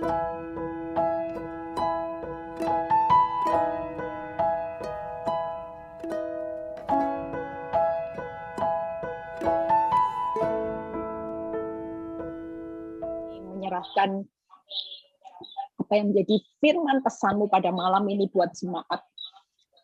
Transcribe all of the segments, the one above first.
Menyerahkan apa yang menjadi firman pesanmu pada malam ini buat jemaat.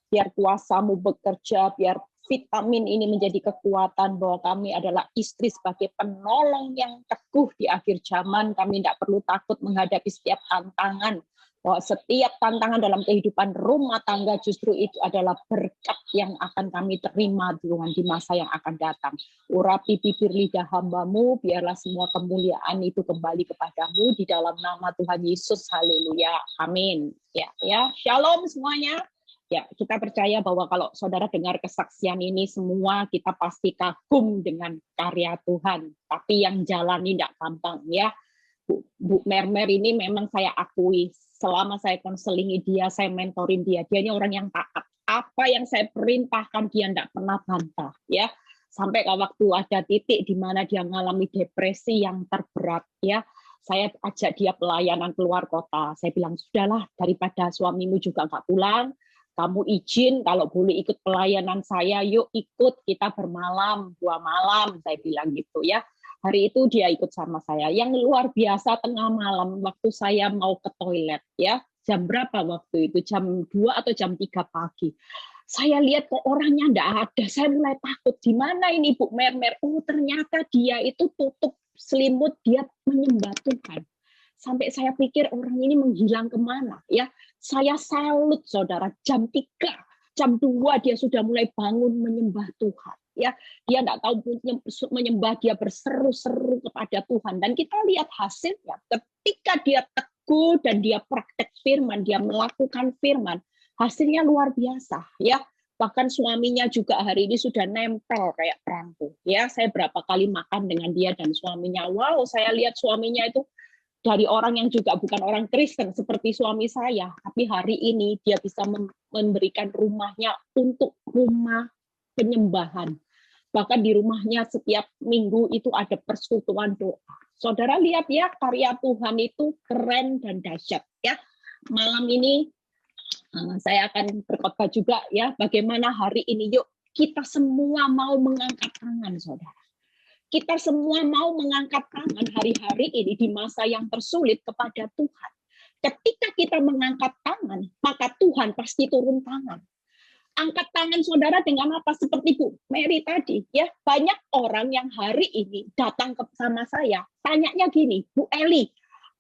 Biar kuasamu bekerja, biar vitamin ini menjadi kekuatan bahwa kami adalah istri sebagai penolong yang teguh di akhir zaman. Kami tidak perlu takut menghadapi setiap tantangan. Bahwa setiap tantangan dalam kehidupan rumah tangga justru itu adalah berkat yang akan kami terima Tuhan di masa yang akan datang. Urapi bibir lidah hamba-Mu, biarlah semua kemuliaan itu kembali kepadamu di dalam nama Tuhan Yesus. Haleluya. Amin. Ya, shalom semuanya. Ya, kita percaya bahwa kalau saudara dengar kesaksian ini semua kita pasti kagum dengan karya Tuhan. Tapi yang jalani tidak gampang ya. Bu Mermer ini memang saya akui selama saya konselingi dia, saya mentorin dia, dianya orang yang taat. Apa yang saya perintahkan dia tidak pernah bantah ya. Sampai waktu ada titik di mana dia mengalami depresi yang terberat ya. Saya ajak dia pelayanan keluar kota. Saya bilang, sudahlah daripada suamimu juga nggak pulang, kamu izin kalau boleh ikut pelayanan saya, yuk ikut, kita bermalam, 2 malam, saya bilang gitu ya. Hari itu dia ikut sama saya. Yang luar biasa tengah malam, waktu saya mau ke toilet ya, jam berapa waktu itu? Jam 2 atau jam 3 pagi. Saya lihat kok orangnya enggak ada, saya mulai takut, di mana ini Bu Mermer? Oh ternyata dia itu tutup selimut, dia menyembah Tuhan. Sampai saya pikir orang ini menghilang kemana ya. Saya salut saudara, jam 3, jam 2 dia sudah mulai bangun menyembah Tuhan. Ya, dia tidak tahu menyembah, dia berseru-seru kepada Tuhan. Dan kita lihat hasilnya, ketika dia teguh dan dia praktek firman, dia melakukan firman, hasilnya luar biasa. Ya, bahkan suaminya juga hari ini sudah nempel kayak perangko. Ya, saya berapa kali makan dengan dia dan suaminya. Wow, saya lihat suaminya itu dari orang yang juga bukan orang Kristen seperti suami saya, tapi hari ini dia bisa memberikan rumahnya untuk rumah penyembahan. Bahkan di rumahnya setiap minggu itu ada persekutuan doa. Saudara lihat ya, karya Tuhan itu keren dan dahsyat ya. Malam ini saya akan berkhotbah juga ya, bagaimana hari ini yuk kita semua mau mengangkat tangan saudara. Kita semua mau mengangkat tangan hari-hari ini di masa yang tersulit kepada Tuhan. Ketika kita mengangkat tangan, maka Tuhan pasti turun tangan. Angkat tangan saudara dengan apa? Seperti Bu Mary tadi, ya banyak orang yang hari ini datang sama saya, tanyanya gini, Bu Eli,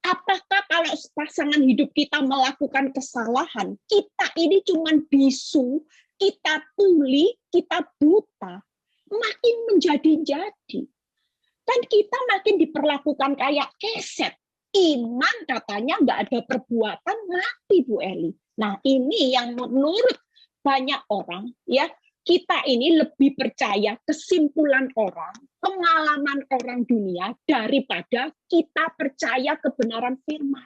apakah kalau pasangan hidup kita melakukan kesalahan, kita ini cuman bisu, kita tuli, kita buta, makin menjadi-jadi, dan kita makin diperlakukan kayak keset. Iman katanya nggak ada perbuatan, mati Bu Eli. Nah ini yang menurut banyak orang ya, kita ini lebih percaya kesimpulan orang, pengalaman orang dunia daripada kita percaya kebenaran firman.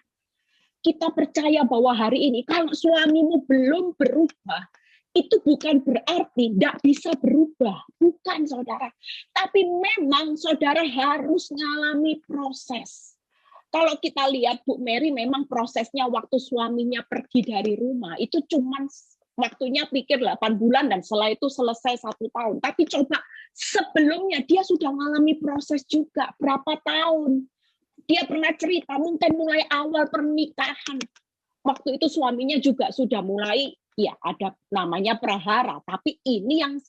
Kita percaya bahwa hari ini kalau suamimu belum berubah, itu bukan berarti tidak bisa berubah, bukan saudara. Tapi memang saudara harus mengalami proses. Kalau kita lihat Bu Mary memang prosesnya waktu suaminya pergi dari rumah itu cuman waktunya pikir 8 bulan dan setelah itu selesai 1 tahun. Tapi coba sebelumnya dia sudah mengalami proses juga berapa tahun. Dia pernah cerita mungkin mulai awal pernikahan. Waktu itu suaminya juga sudah mulai ya ada namanya prahara. Tapi ini yang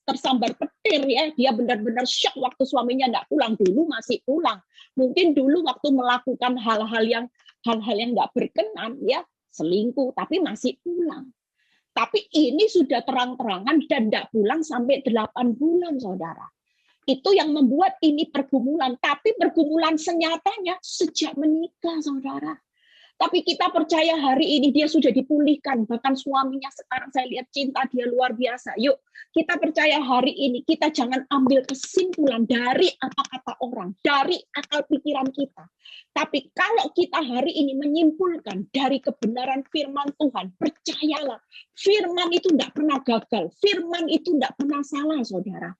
tersambar petir ya. Dia benar-benar shock waktu suaminya tidak pulang. Dulu masih pulang. Mungkin dulu waktu melakukan hal-hal yang nggak berkenan ya selingkuh tapi masih pulang. Tapi ini sudah terang-terangan dan tidak pulang sampai 8 bulan, saudara. Itu yang membuat ini pergumulan. Tapi pergumulan senyatanya sejak menikah, saudara. Tapi kita percaya hari ini dia sudah dipulihkan. Bahkan suaminya sekarang saya lihat cinta dia luar biasa. Yuk, kita percaya hari ini kita jangan ambil kesimpulan dari apa kata orang, dari akal pikiran kita. Tapi kalau kita hari ini menyimpulkan dari kebenaran firman Tuhan, percayalah, firman itu tidak pernah gagal. Firman itu tidak pernah salah, saudara.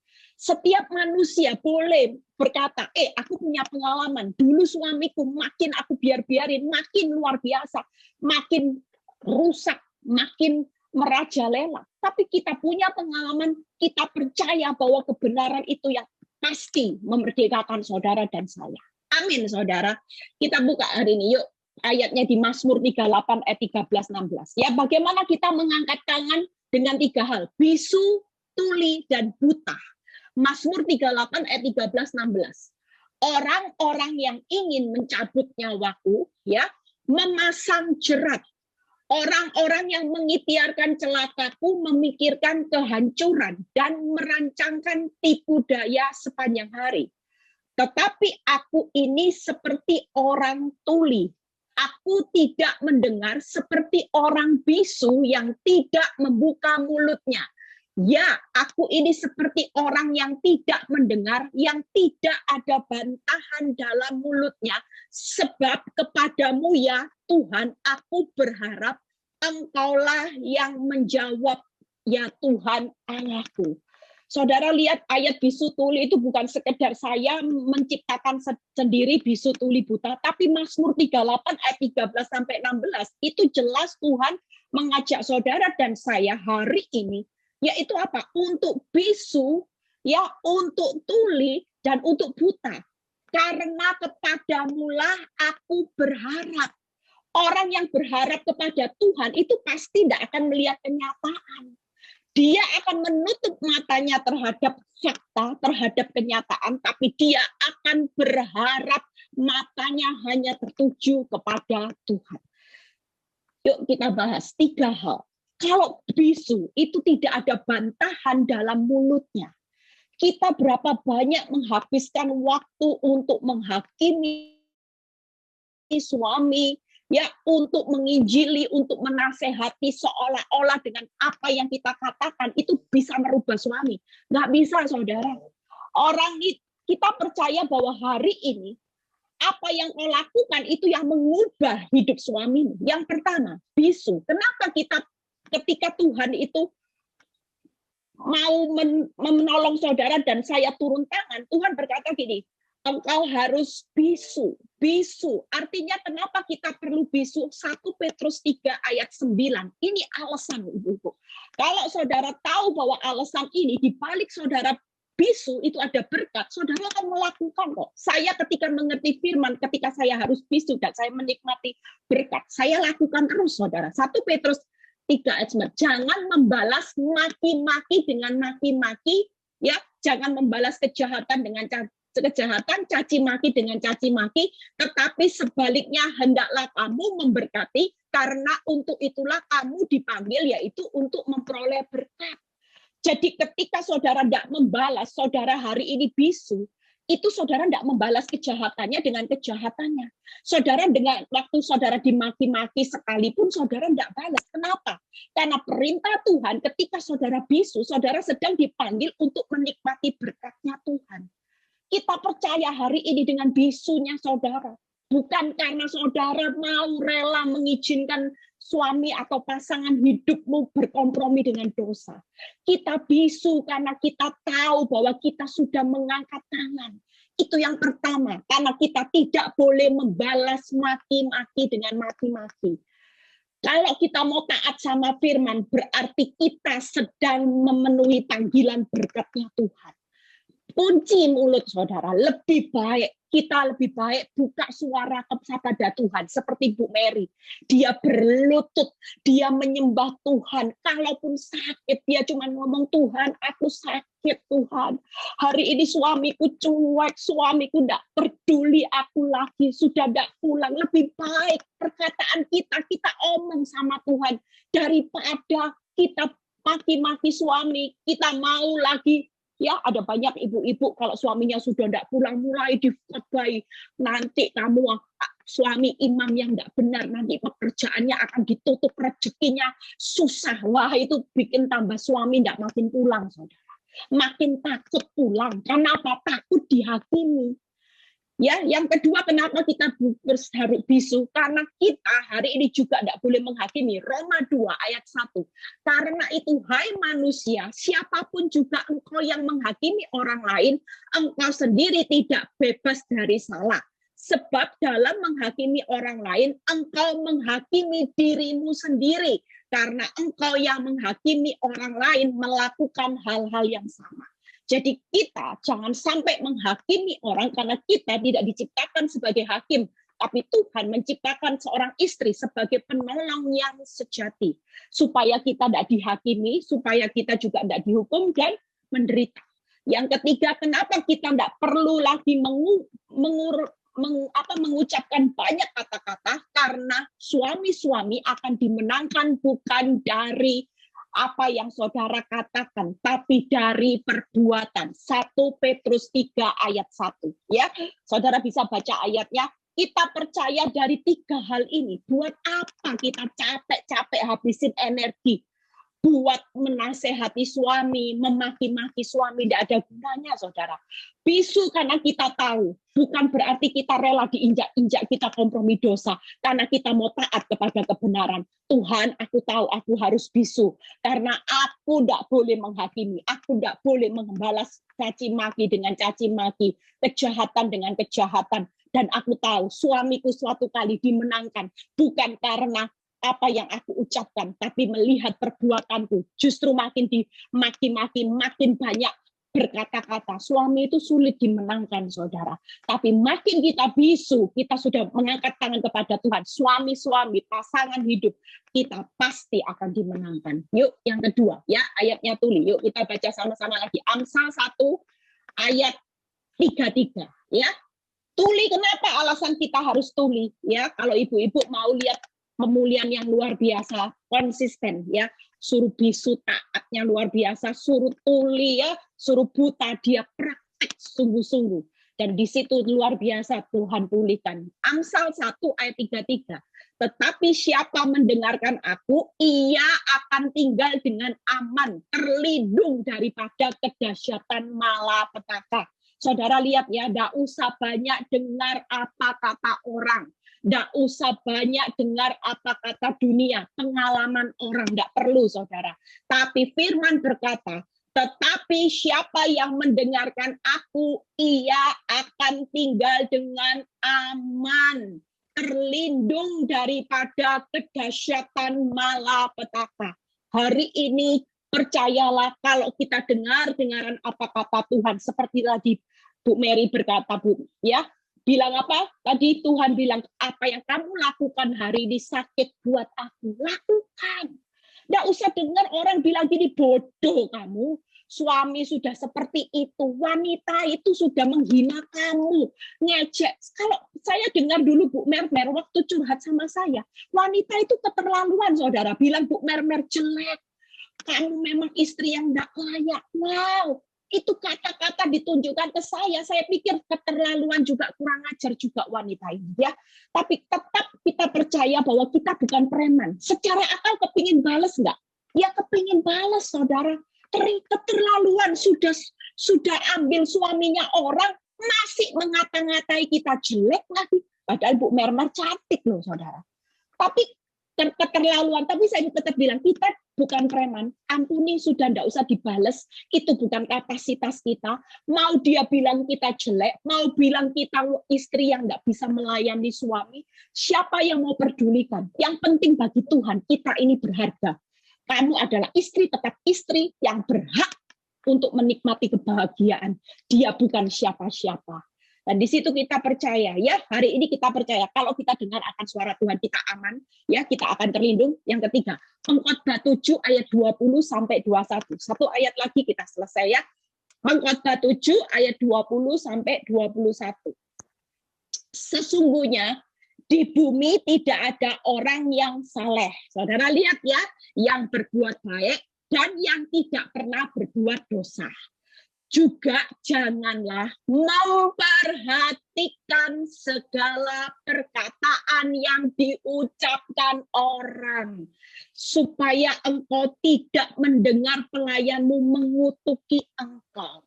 Setiap manusia boleh berkata, aku punya pengalaman. Dulu suamiku makin aku biarin, makin luar biasa, makin rusak, makin merajalela. Tapi kita punya pengalaman, kita percaya bahwa kebenaran itu yang pasti memerdekakan saudara dan saya. Amin, saudara. Kita buka hari ini, yuk. Ayatnya di Mazmur 38 ayat 13-16. Ya, bagaimana kita mengangkat tangan dengan 3 hal. Bisu, tuli, dan buta. Mazmur 38 ayat 13-16. Orang-orang yang ingin mencabut nyawaku, ya, memasang jerat. Orang-orang yang mengikhtiarkan celakaku memikirkan kehancuran dan merancangkan tipu daya sepanjang hari. Tetapi aku ini seperti orang tuli. Aku tidak mendengar seperti orang bisu yang tidak membuka mulutnya. Ya, aku ini seperti orang yang tidak mendengar, yang tidak ada bantahan dalam mulutnya. Sebab kepadamu ya Tuhan, aku berharap Engkaulah yang menjawab, ya Tuhan Allahku. Saudara lihat ayat bisu tuli itu bukan sekedar saya menciptakan sendiri bisu tuli buta, tapi Mazmur 38 ayat 13-16 itu jelas Tuhan mengajak saudara dan saya hari ini, yaitu apa? Untuk bisu, ya, untuk tuli, dan untuk buta. Karena kepadamulah aku berharap. Orang yang berharap kepada Tuhan itu pasti tidak akan melihat kenyataan. Dia akan menutup matanya terhadap fakta, terhadap kenyataan, tapi dia akan berharap matanya hanya tertuju kepada Tuhan. Yuk kita bahas 3 hal. Kalau bisu itu tidak ada bantahan dalam mulutnya, kita berapa banyak menghabiskan waktu untuk menghakimi suami, ya, untuk menginjili, untuk menasehati seolah-olah dengan apa yang kita katakan itu bisa merubah suami. Nggak bisa, saudara. Kita percaya bahwa hari ini apa yang kau lakukan itu yang mengubah hidup suamimu. Yang pertama, bisu. Kenapa ketika Tuhan itu mau menolong saudara dan saya turun tangan, Tuhan berkata gini, engkau harus bisu. Bisu. Artinya kenapa kita perlu bisu? 1 Petrus 3 ayat 9. Ini alasan, Ibu-ibu. Kalau saudara tahu bahwa alasan ini di balik saudara bisu itu ada berkat, saudara akan melakukan kok. Saya ketika mengerti firman, ketika saya harus bisu dan saya menikmati berkat, saya lakukan terus, saudara. 1 Petrus 3 ayat 9. Jangan membalas maki-maki dengan maki-maki, ya. Jangan membalas kejahatan dengan kejahatan, caci maki dengan caci maki, tetapi sebaliknya hendaklah kamu memberkati, karena untuk itulah kamu dipanggil, yaitu untuk memperoleh berkat. Jadi ketika saudara tidak membalas, saudara hari ini bisu, itu saudara tidak membalas kejahatannya dengan kejahatannya. Saudara dengan waktu saudara dimaki-maki sekalipun, saudara tidak balas. Kenapa? Karena perintah Tuhan ketika saudara bisu, saudara sedang dipanggil untuk menikmati berkatnya Tuhan. Kita percaya hari ini dengan bisunya saudara. Bukan karena saudara mau rela mengizinkan suami atau pasangan hidupmu berkompromi dengan dosa. Kita bisu karena kita tahu bahwa kita sudah mengangkat tangan. Itu yang pertama, karena kita tidak boleh membalas maki-maki dengan maki-maki. Kalau kita mau taat sama firman, berarti kita sedang memenuhi panggilan berkatnya Tuhan. Kunci mulut saudara, kita lebih baik buka suara kepada Tuhan seperti Bu Mary. Dia berlutut, dia menyembah Tuhan. Kalaupun sakit, dia cuma ngomong, Tuhan, aku sakit Tuhan. Hari ini suamiku cuek, suamiku tidak peduli aku lagi, sudah tidak pulang. Lebih baik perkataan kita omong sama Tuhan daripada kita maki-maki suami, kita mau lagi. Ya, ada banyak ibu-ibu kalau suaminya sudah tidak pulang mulai difotbai, nanti kamu suami imam yang tidak benar, nanti pekerjaannya akan ditutup, rezekinya susah. Wah, itu bikin tambah suami tidak makin pulang, saudara. Makin takut pulang. Kenapa? Takut dihakimi. Ya, yang kedua, kenapa kita harus bisu? Karena kita hari ini juga tidak boleh menghakimi. Roma 2 ayat 1. Karena itu, hai manusia, siapapun juga engkau yang menghakimi orang lain, engkau sendiri tidak bebas dari salah. Sebab dalam menghakimi orang lain, engkau menghakimi dirimu sendiri. Karena engkau yang menghakimi orang lain melakukan hal-hal yang sama. Jadi kita jangan sampai menghakimi orang karena kita tidak diciptakan sebagai hakim, tapi Tuhan menciptakan seorang istri sebagai penolong yang sejati. Supaya kita tidak dihakimi, supaya kita juga tidak dihukum dan menderita. Yang ketiga, kenapa kita tidak perlu lagi mengucapkan banyak kata-kata, karena suami-suami akan dimenangkan bukan dari apa yang saudara katakan, tapi dari perbuatan. 1 Petrus 3 ayat 1. Ya, saudara bisa baca ayatnya. Kita percaya dari 3 hal ini. Buat apa kita capek-capek habisin energi? Buat menasehati suami, memaki-maki suami, tidak ada gunanya, saudara. Bisu karena kita tahu, bukan berarti kita rela diinjak-injak, kita kompromi dosa, karena kita mau taat kepada kebenaran. Tuhan, aku tahu aku harus bisu, karena aku tidak boleh menghakimi, aku tidak boleh membalas caci maki dengan caci maki, kejahatan dengan kejahatan. Dan aku tahu suamiku suatu kali dimenangkan, bukan karena apa yang aku ucapkan, tapi melihat perbuatanku, justru makin dimaki-maki, makin banyak berkata-kata. Suami itu sulit dimenangkan, saudara. Tapi makin kita bisu, kita sudah mengangkat tangan kepada Tuhan. Suami-suami, pasangan hidup, kita pasti akan dimenangkan. Yuk, yang kedua, ya ayatnya tuli. Yuk kita baca sama-sama lagi. Amsal 1 ayat 33. Ya, tuli. Kenapa alasan kita harus tuli? Ya, kalau ibu-ibu mau lihat pemulihan yang luar biasa, konsisten ya, suruh bisu taatnya luar biasa, suruh tuli ya, suruh buta dia praktek sungguh-sungguh, dan di situ luar biasa Tuhan pulihkan. Amsal 1 ayat 33. Tetapi siapa mendengarkan aku, ia akan tinggal dengan aman, terlindung daripada kedahsyatan malapetaka. Saudara lihat ya, tidak usah banyak dengar apa kata orang. Tidak usah banyak dengar apa kata dunia, pengalaman orang, tidak perlu, saudara. Tapi firman berkata, tetapi siapa yang mendengarkan aku, ia akan tinggal dengan aman, terlindung daripada kedahsyatan malapetaka. Hari ini percayalah, kalau kita dengaran apa kata Tuhan, seperti tadi Bu Mary berkata, Bu, ya, bilang apa? Tadi Tuhan bilang, apa yang kamu lakukan hari ini sakit buat aku. Lakukan. Nggak usah dengar orang bilang gini, bodoh kamu. Suami sudah seperti itu. Wanita itu sudah menghina kamu. Ngejek. Kalau saya dengar dulu Bu Mermer waktu curhat sama saya. Wanita itu keterlaluan, saudara. Bilang Bu Mermer jelek. Kamu memang istri yang nggak layak. Wow. Itu kata-kata ditunjukkan ke saya pikir keterlaluan juga, kurang ajar juga wanita ini ya. Tapi tetap kita percaya bahwa kita bukan preman. Secara akal kepingin balas enggak? Ya kepingin balas, saudara. Keterlaluan, sudah ambil suaminya orang, masih mengata-ngatai kita jelek lagi. Padahal Bu Mermer cantik loh, saudara. Tapi keterlaluan, tapi saya tetap bilang kita bukan preman, ampuni, sudah tidak usah dibales, itu bukan kapasitas kita. Mau dia bilang kita jelek, mau bilang kita istri yang tidak bisa melayani suami, siapa yang mau pedulikan? Yang penting bagi Tuhan, kita ini berharga. Kamu adalah istri, tetap istri yang berhak untuk menikmati kebahagiaan. Dia bukan siapa-siapa. Dan di situ kita percaya, ya hari ini kita percaya kalau kita dengar akan suara Tuhan kita aman, ya kita akan terlindung. Yang ketiga, Pengkhotbah 7 ayat 20 sampai 21. Satu ayat lagi kita selesai ya. Pengkhotbah 7 ayat 20 sampai 21. Sesungguhnya di bumi tidak ada orang yang saleh. Saudara lihat ya, yang berbuat baik dan yang tidak pernah berbuat dosa. Juga janganlah memperhatikan segala perkataan yang diucapkan orang, supaya engkau tidak mendengar pelayanmu mengutuki engkau.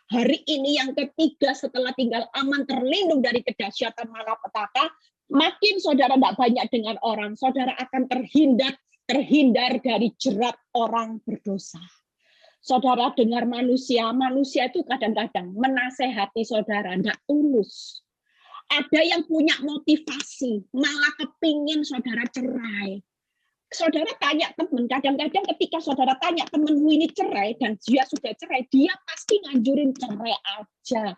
Hari ini yang ketiga setelah tinggal aman terlindung dari kedahsyatan malapetaka, makin saudara tidak banyak dengan orang, saudara akan terhindar dari jerat orang berdosa. Saudara dengar manusia itu kadang-kadang menasehati saudara, tidak tulus. Ada yang punya motivasi, malah kepingin saudara cerai. Saudara tanya teman, kadang-kadang ketika saudara tanya temanmu ini cerai dan dia sudah cerai, dia pasti nganjurin cerai aja.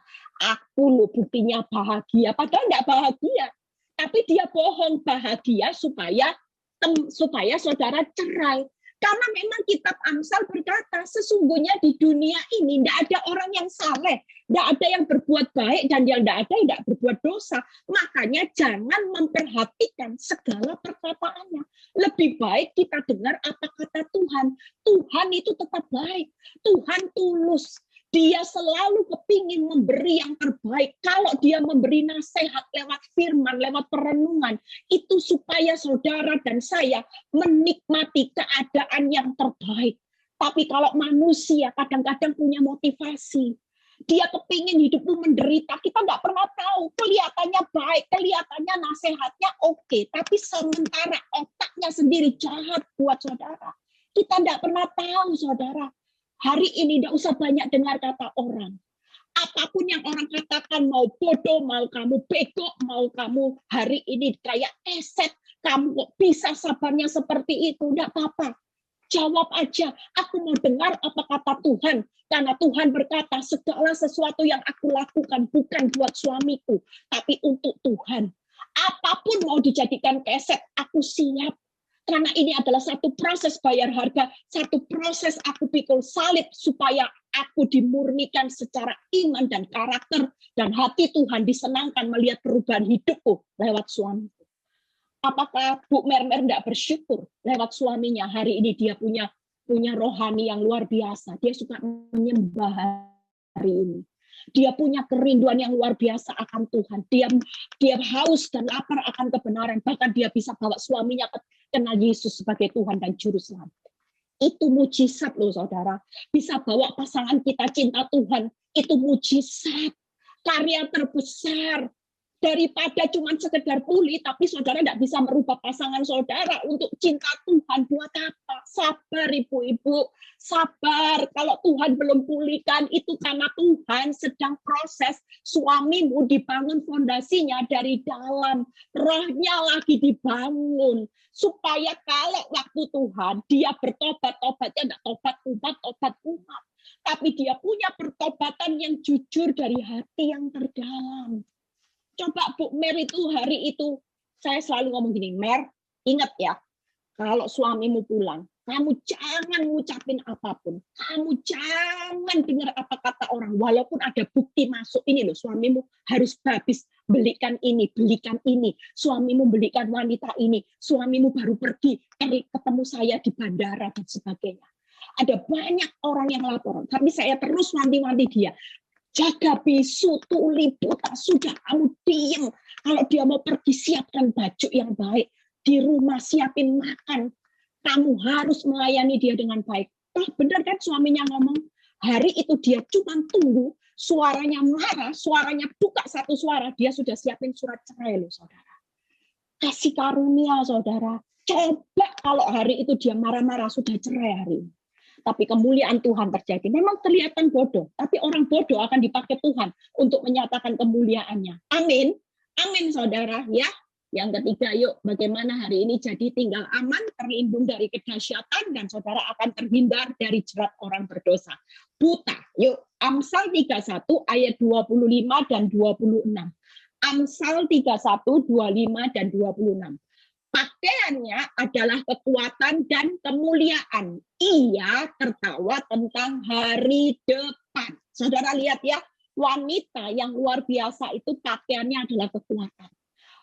Aku loh buktinya bahagia, padahal tidak bahagia. Tapi dia bohong bahagia supaya saudara cerai. Karena memang kitab Amsal berkata, sesungguhnya di dunia ini tidak ada orang yang saleh, tidak ada yang berbuat baik, dan yang tidak ada yang tidak berbuat dosa. Makanya jangan memperhatikan segala perkataannya. Lebih baik kita dengar apa kata Tuhan. Tuhan itu tetap baik. Tuhan tulus. Dia selalu kepingin memberi yang terbaik. Kalau dia memberi nasihat lewat firman, lewat perenungan, itu supaya saudara dan saya menikmati keadaan yang terbaik. Tapi kalau manusia kadang-kadang punya motivasi, dia kepingin hidupmu menderita, kita nggak pernah tahu. Kelihatannya baik, kelihatannya nasihatnya oke, tapi sementara otaknya sendiri jahat buat saudara. Kita nggak pernah tahu, saudara. Hari ini tidak usah banyak dengar kata orang. Apapun yang orang katakan, mau bodoh, mau kamu bego, mau kamu hari ini kayak eset, kamu kok bisa sabarnya seperti itu, tidak apa-apa. Jawab aja, aku mau dengar apa kata Tuhan. Karena Tuhan berkata, segala sesuatu yang aku lakukan bukan buat suamiku, tapi untuk Tuhan. Apapun mau dijadikan keset, aku siap. Karena ini adalah satu proses bayar harga, satu proses aku pikul salib supaya aku dimurnikan secara iman dan karakter, dan hati Tuhan disenangkan melihat perubahan hidupku lewat suamiku. Apakah Bu Mermer tidak bersyukur lewat suaminya? Hari ini dia punya rohani yang luar biasa. Dia suka menyembah hari ini. Dia punya kerinduan yang luar biasa akan Tuhan. Dia haus dan lapar akan kebenaran. Bahkan dia bisa bawa suaminya kenal Yesus sebagai Tuhan dan Juru Selamat. Itu mujizat loh saudara. Bisa bawa pasangan kita cinta Tuhan. Itu mujizat. Karya terbesar. Daripada cuma sekedar pulih, tapi saudara tidak bisa merubah pasangan saudara untuk cinta Tuhan. Buat apa? Sabar ibu-ibu, sabar. Kalau Tuhan belum pulihkan, itu karena Tuhan sedang proses suamimu dibangun fondasinya dari dalam. Rohnya lagi dibangun. Supaya kalau waktu Tuhan, dia bertobat-tobatnya tidak tobat umat. Tapi dia punya pertobatan yang jujur dari hati yang terdalam. Coba Bu Mer itu hari itu, saya selalu ngomong gini, Mer, ingat ya, kalau suamimu pulang, kamu jangan ngucapin apapun. Kamu jangan dengar apa kata orang, walaupun ada bukti masuk. Ini loh, suamimu harus habis belikan ini. Suamimu belikan wanita ini. Suamimu baru pergi, ketemu saya di bandara, dan sebagainya. Ada banyak orang yang lapor, tapi saya terus wanti-wanti dia. Jaga bisu, tuli, putar, sudah kamu diam. Kalau dia mau pergi, siapkan baju yang baik. Di rumah siapin makan. Kamu harus melayani dia dengan baik. Benar kan suaminya ngomong? Hari itu dia cuma tunggu, suaranya marah, suaranya buka satu suara, dia sudah siapin surat cerai loh saudara. Kasih karunia saudara. Coba kalau hari itu dia marah-marah, sudah cerai hari ini. Tapi kemuliaan Tuhan terjadi. Memang kelihatan bodoh, tapi orang bodoh akan dipakai Tuhan untuk menyatakan kemuliaannya. Amin. Amin saudara ya. Yang ketiga, yuk bagaimana hari ini jadi tinggal aman, terlindung dari kedahsyatan, dan saudara akan terhindar dari jerat orang berdosa. Buta. Yuk Amsal 31 ayat 25 dan 26. Amsal 31, 25 dan 26. Pakaiannya adalah kekuatan dan kemuliaan. Ia tertawa tentang hari depan. Saudara lihat ya, wanita yang luar biasa itu pakaiannya adalah kekuatan.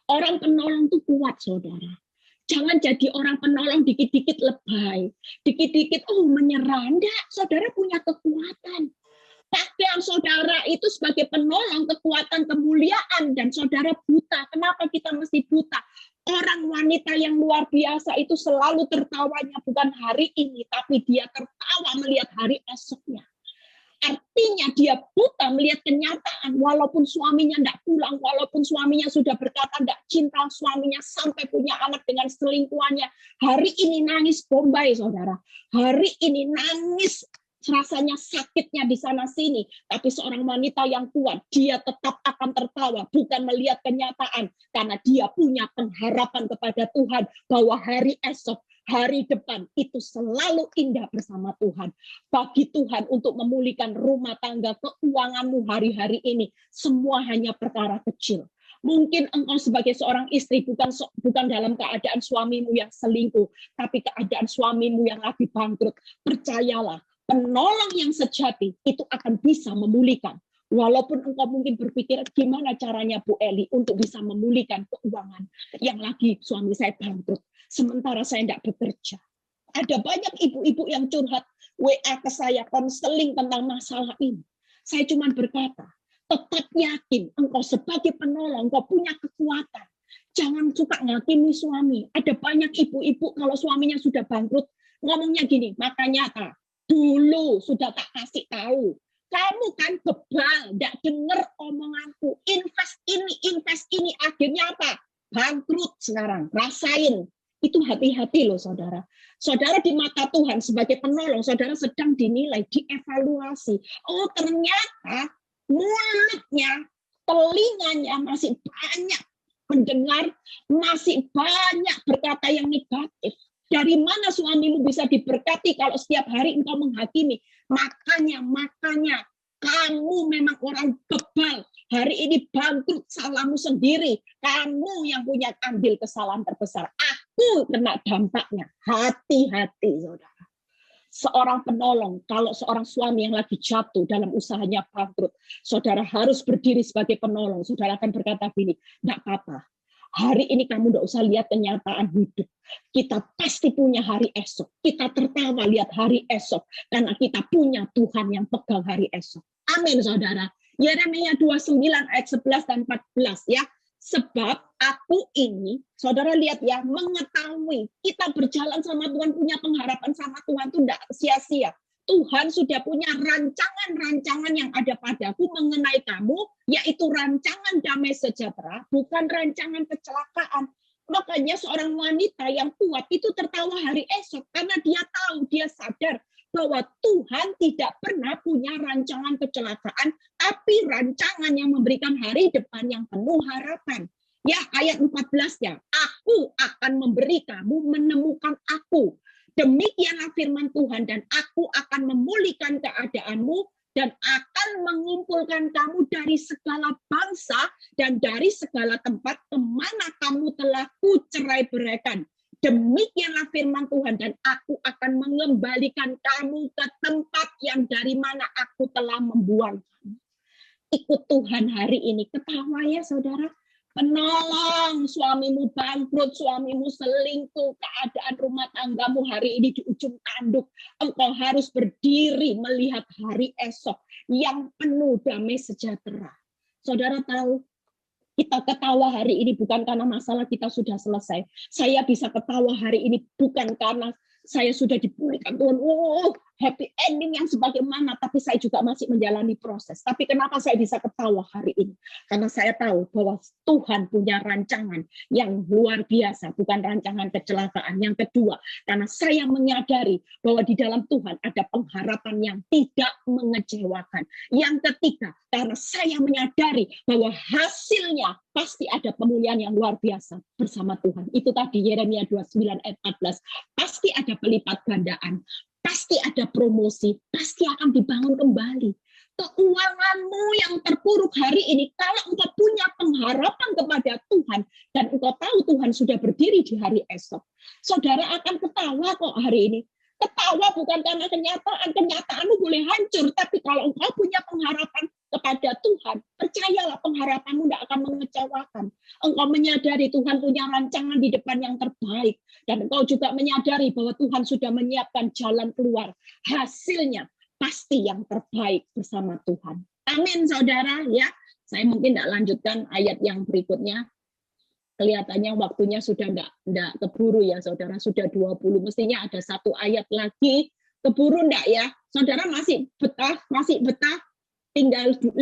Orang penolong itu kuat, saudara. Jangan jadi orang penolong dikit-dikit lebay. Dikit-dikit, menyerah. Enggak, saudara punya kekuatan. Pakaian saudara itu sebagai penolong kekuatan kemuliaan, dan saudara buta. Kenapa kita mesti buta? Orang wanita yang luar biasa itu selalu tertawanya bukan hari ini, tapi dia tertawa melihat hari esoknya. Artinya dia buta melihat kenyataan, walaupun suaminya tidak pulang, walaupun suaminya sudah berkata tidak cinta suaminya sampai punya anak dengan selingkuhannya. Hari ini nangis Bombay, saudara. Hari ini nangis, rasanya sakitnya di sana sini. Tapi seorang wanita yang kuat, dia tetap akan tertawa, bukan melihat kenyataan. Karena dia punya pengharapan kepada Tuhan bahwa hari esok, hari depan itu selalu indah bersama Tuhan. Bagi Tuhan untuk memulihkan rumah tangga, keuanganmu hari-hari ini, semua hanya perkara kecil. Mungkin engkau sebagai seorang istri bukan dalam keadaan suamimu yang selingkuh, tapi keadaan suamimu yang lagi bangkrut. Percayalah, penolong yang sejati itu akan bisa memulihkan. Walaupun engkau mungkin berpikir gimana caranya Bu Eli untuk bisa memulihkan keuangan yang lagi suami saya bangkrut, sementara saya tidak bekerja. Ada banyak ibu-ibu yang curhat WA ke saya, konseling tentang masalah ini. Saya cuma berkata, tetap yakin engkau sebagai penolong, engkau punya kekuatan. Jangan suka ngakimi suami. Ada banyak ibu-ibu kalau suaminya sudah bangkrut, ngomongnya gini, makanya dulu sudah tak kasih tahu. Kamu kan bebal, tidak dengar omonganku. Invest ini, akhirnya apa? Bangkrut sekarang. Rasain. Itu hati-hati loh saudara. Saudara di mata Tuhan sebagai penolong, saudara sedang dinilai, dievaluasi. Oh ternyata mulutnya, telinganya masih banyak mendengar, masih banyak berkata yang negatif. Dari mana suamimu bisa diberkati kalau setiap hari engkau menghakimi? Makanya kamu memang orang bebal. Hari ini bangkrut, salahmu sendiri. Kamu yang punya ambil kesalahan terbesar. Aku kena dampaknya. Hati-hati, saudara. Seorang penolong, kalau seorang suami yang lagi jatuh dalam usahanya bangkrut, saudara harus berdiri sebagai penolong. Saudara akan berkata gini, enggak apa-apa. Hari ini kamu enggak usah lihat kenyataan hidup. Kita pasti punya hari esok. Kita tertawa lihat hari esok. Karena kita punya Tuhan yang pegang hari esok. Amin, saudara. Yeremia 29 ayat 11 dan 14 ya. Sebab aku ini, saudara lihat ya, mengetahui kita berjalan sama Tuhan, punya pengharapan sama Tuhan itu tidak sia-sia. Tuhan sudah punya rancangan-rancangan yang ada padaku mengenai kamu, yaitu rancangan damai sejahtera, bukan rancangan kecelakaan. Makanya seorang wanita yang kuat itu tertawa hari esok, karena dia tahu, dia sadar bahwa Tuhan tidak pernah punya rancangan kecelakaan, tapi rancangan yang memberikan hari depan yang penuh harapan. Ya, ayat 14-nya, aku akan memberi kamu menemukan aku. Demikianlah firman Tuhan, dan aku akan memulihkan keadaanmu, dan akan mengumpulkan kamu dari segala bangsa, dan dari segala tempat kemana kamu telah kucerai-beraikan. Demikianlah firman Tuhan, dan aku akan mengembalikan kamu ke tempat yang dari mana aku telah membuang kamu. Ikut Tuhan hari ini. Ketawa ya saudara. Penolong, suamimu bangkrut, suamimu selingkuh, keadaan rumah tanggamu hari ini di ujung tanduk. Engkau harus berdiri melihat hari esok yang penuh damai sejahtera. Saudara tahu, kita ketawa hari ini bukan karena masalah kita sudah selesai. Saya bisa ketawa hari ini bukan karena saya sudah dipulihkan Tuhan. Happy ending yang sebagaimana, tapi saya juga masih menjalani proses. Tapi kenapa saya bisa ketawa hari ini? Karena saya tahu bahwa Tuhan punya rancangan yang luar biasa, bukan rancangan kecelakaan. Yang kedua, karena saya menyadari bahwa di dalam Tuhan ada pengharapan yang tidak mengecewakan. Yang ketiga, karena saya menyadari bahwa hasilnya pasti ada pemulihan yang luar biasa bersama Tuhan. Itu tadi Yeremia 29 ayat 14. Pasti ada pelipat gandaan. Pasti ada promosi, pasti akan dibangun kembali. Keuanganmu yang terpuruk hari ini, kalau engkau punya pengharapan kepada Tuhan, dan engkau tahu Tuhan sudah berdiri di hari esok, saudara akan ketawa kok hari ini. Ketawa bukan karena kenyataanmu boleh hancur, tapi kalau engkau punya pengharapan kepada Tuhan, percayalah pengharapanmu tidak akan mengecewakan. Engkau menyadari Tuhan punya rancangan di depan yang terbaik, dan engkau juga menyadari bahwa Tuhan sudah menyiapkan jalan keluar. Hasilnya pasti yang terbaik bersama Tuhan. Amin, saudara. Ya, saya mungkin tidak lanjutkan ayat yang berikutnya. Kelihatannya waktunya sudah enggak keburu ya saudara, sudah 20. Mestinya ada satu ayat lagi, Keburu enggak ya? Saudara masih betah, tinggal 5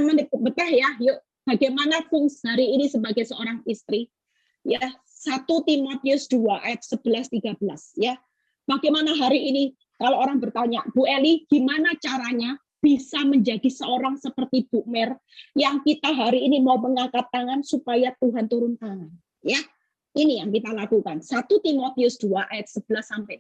menit betah ya. Yuk, bagaimana fungsi hari ini sebagai seorang istri? Ya, 1 Timotius 2 ayat 11-13 ya. Bagaimana hari ini kalau orang bertanya, Bu Eli, gimana caranya bisa menjadi seorang seperti Bu Mer yang kita hari ini mau mengangkat tangan supaya Tuhan turun tangan, ya. Ini yang kita lakukan. 1 Timotius 2 ayat 11-13.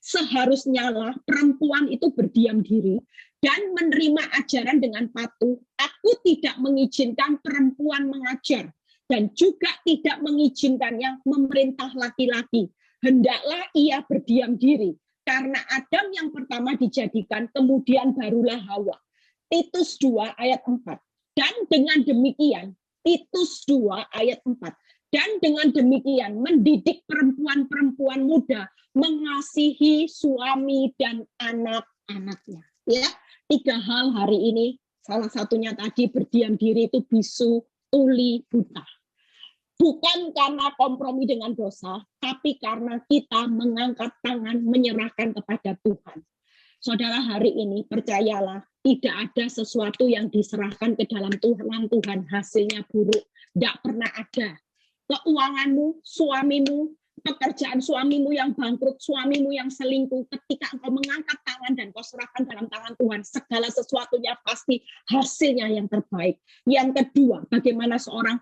Seharusnya lah perempuan itu berdiam diri dan menerima ajaran dengan patuh. Aku tidak mengizinkan perempuan mengajar dan juga tidak mengizinkannya memerintah laki-laki. Hendaklah ia berdiam diri. Karena Adam yang pertama dijadikan, kemudian barulah Hawa. Titus 2 ayat 4. Dan dengan demikian, Titus 2 ayat 4. Dan dengan demikian mendidik perempuan-perempuan muda mengasihi suami dan anak-anaknya. Ya, 3 hal hari ini. Salah satunya tadi berdiam diri itu bisu, tuli, buta. Bukan karena kompromi dengan dosa, tapi karena kita mengangkat tangan menyerahkan kepada Tuhan. Saudara, hari ini percayalah, tidak ada sesuatu yang diserahkan ke dalam tangan Tuhan hasilnya buruk. Tidak pernah ada. Keuanganmu, suamimu, pekerjaan suamimu yang bangkrut, suamimu yang selingkuh, ketika engkau mengangkat tangan dan kau serahkan dalam tangan Tuhan, segala sesuatunya pasti hasilnya yang terbaik. Yang kedua, bagaimana seorang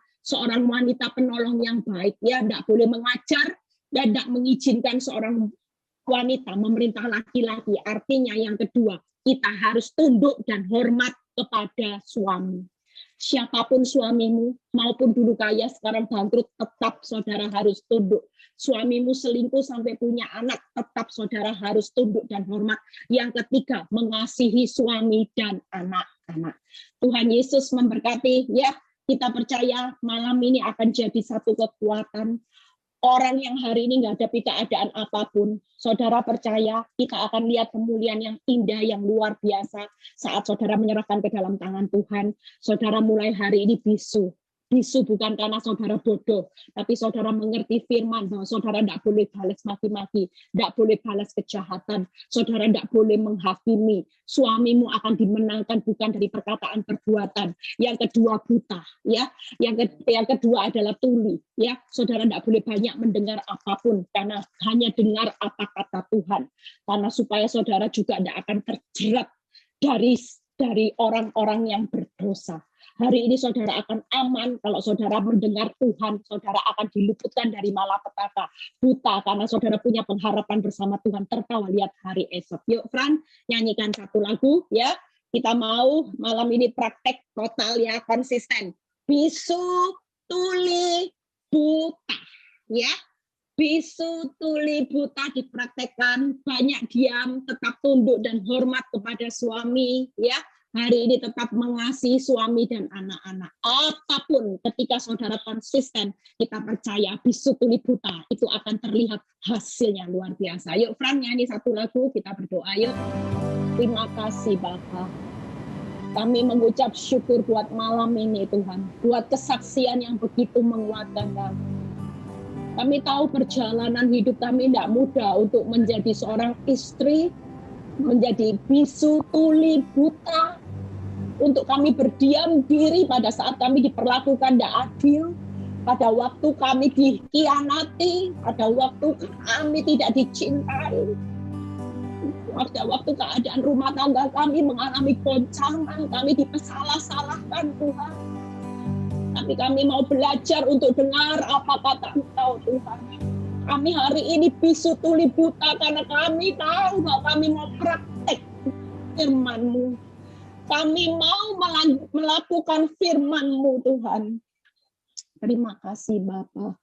wanita penolong yang baik, ya, tidak boleh mengajar dan tidak mengizinkan seorang wanita memerintah laki-laki. Artinya yang kedua, kita harus tunduk dan hormat kepada suami. Siapapun suamimu, maupun dulu kaya, sekarang bangkrut, tetap saudara harus tunduk. Suamimu selingkuh sampai punya anak, tetap saudara harus tunduk dan hormat. Yang ketiga, mengasihi suami dan anak-anak. Tuhan Yesus memberkati, ya, kita percaya malam ini akan jadi satu kekuatan. Orang yang hari ini nggak ada keadaan apapun, saudara percaya kita akan lihat pemulihan yang indah, yang luar biasa saat saudara menyerahkan ke dalam tangan Tuhan. Saudara mulai hari ini bisu. Bisu bukan karena saudara bodoh, tapi saudara mengerti firman bahwa saudara tidak boleh balas maki-maki, tidak boleh balas kejahatan, saudara tidak boleh menghakimi. Suamimu akan dimenangkan bukan dari perkataan perbuatan. Yang kedua buta, ya. Yang kedua adalah tuli, ya. Saudara tidak boleh banyak mendengar apapun karena hanya dengar apa kata Tuhan. Karena supaya saudara juga tidak akan terjerat dari orang-orang yang berdosa. Hari ini saudara akan aman kalau saudara mendengar Tuhan, saudara akan diluputkan dari malapetaka, buta karena saudara punya pengharapan bersama Tuhan, tertawa lihat hari esok. Yuk Fran, nyanyikan satu lagu ya. Kita mau malam ini praktek total ya, konsisten. Bisu, tuli, buta. Ya. Bisu, tuli, buta dipraktekkan, banyak diam, tetap tunduk dan hormat kepada suami, ya. Hari ini tetap mengasihi suami dan anak-anak. Apapun ketika saudara konsisten, kita percaya bisu, tuli, buta itu akan terlihat hasilnya luar biasa. Yuk Fran, nyanyi satu lagu, kita berdoa yuk. Terima kasih Bapa. Kami mengucap syukur buat malam ini Tuhan, buat kesaksian yang begitu menguatkan kami. Kami tahu perjalanan hidup kami tidak mudah untuk menjadi seorang istri, menjadi bisu, tuli, buta, untuk kami berdiam diri pada saat kami diperlakukan tidak adil, pada waktu kami dikhianati, pada waktu kami tidak dicintai, pada waktu keadaan rumah tangga kami mengalami goncangan, kami dipersalah-salahkan Tuhan. Tapi kami mau belajar untuk dengar apa kata Engkau Tuhan. Kami hari ini bisu, tuli, buta karena kami tahu bahwa kami mau praktek firman-Mu. Kami mau melakukan firman-Mu Tuhan. Terima kasih Bapa.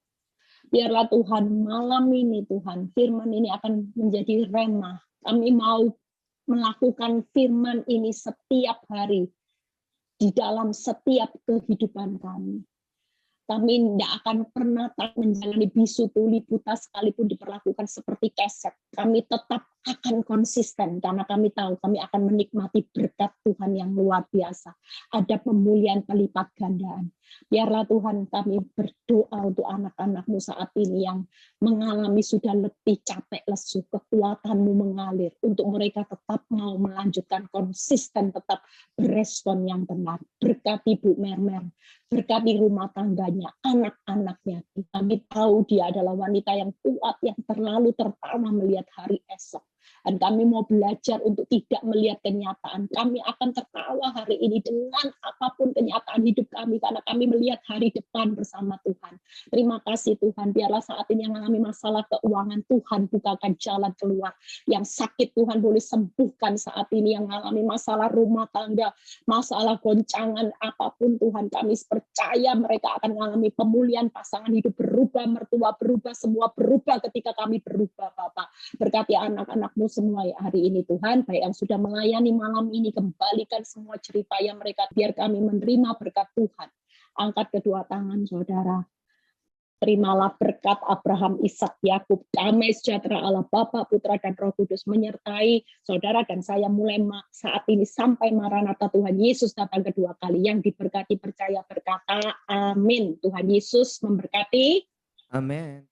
Biarlah Tuhan malam ini Tuhan, firman ini akan menjadi rema. Kami mau melakukan firman ini setiap hari di dalam setiap kehidupan kami. Kami tidak akan pernah menjalani bisu, tuli, buta sekalipun diperlakukan seperti keset. Kami tetap akan konsisten karena kami tahu kami akan menikmati berkat Tuhan yang luar biasa. Ada pemulihan pelipat gandaan. Biarlah Tuhan kami berdoa untuk anak-anak-Mu saat ini yang mengalami sudah letih, capek, lesu, kekuatan-Mu mengalir untuk mereka tetap mau melanjutkan konsisten, tetap berespon yang benar. Berkati Bu Mermer, berkati rumah tangganya, anak-anaknya. Kami tahu dia adalah wanita yang kuat, yang terlalu tertawa melihat hari esok. Dan kami mau belajar untuk tidak melihat kenyataan. Kami akan tertawa hari ini dengan apapun kenyataan hidup kami, karena kami melihat hari depan bersama Tuhan. Terima kasih Tuhan, biarlah saat ini yang mengalami masalah keuangan, Tuhan bukakan jalan keluar. Yang sakit Tuhan boleh sembuhkan saat ini, yang mengalami masalah rumah tangga, masalah goncangan, apapun Tuhan, kami percaya mereka akan mengalami pemulihan, pasangan hidup berubah, mertua berubah, semua berubah ketika kami berubah Bapak. Berkati anak-anak-Mu semua ya hari ini Tuhan, baik yang sudah melayani malam ini, kembalikan semua cerita yang mereka, biar kami menerima berkat Tuhan. Angkat kedua tangan saudara. Terimalah berkat Abraham, Ishak, Yakub, damai sejahtera Allah Bapa, Putra dan Roh Kudus menyertai saudara dan saya mulai saat ini sampai Maranatha Tuhan Yesus datang kedua kali. Yang diberkati percaya berkata amin. Tuhan Yesus memberkati. Amin.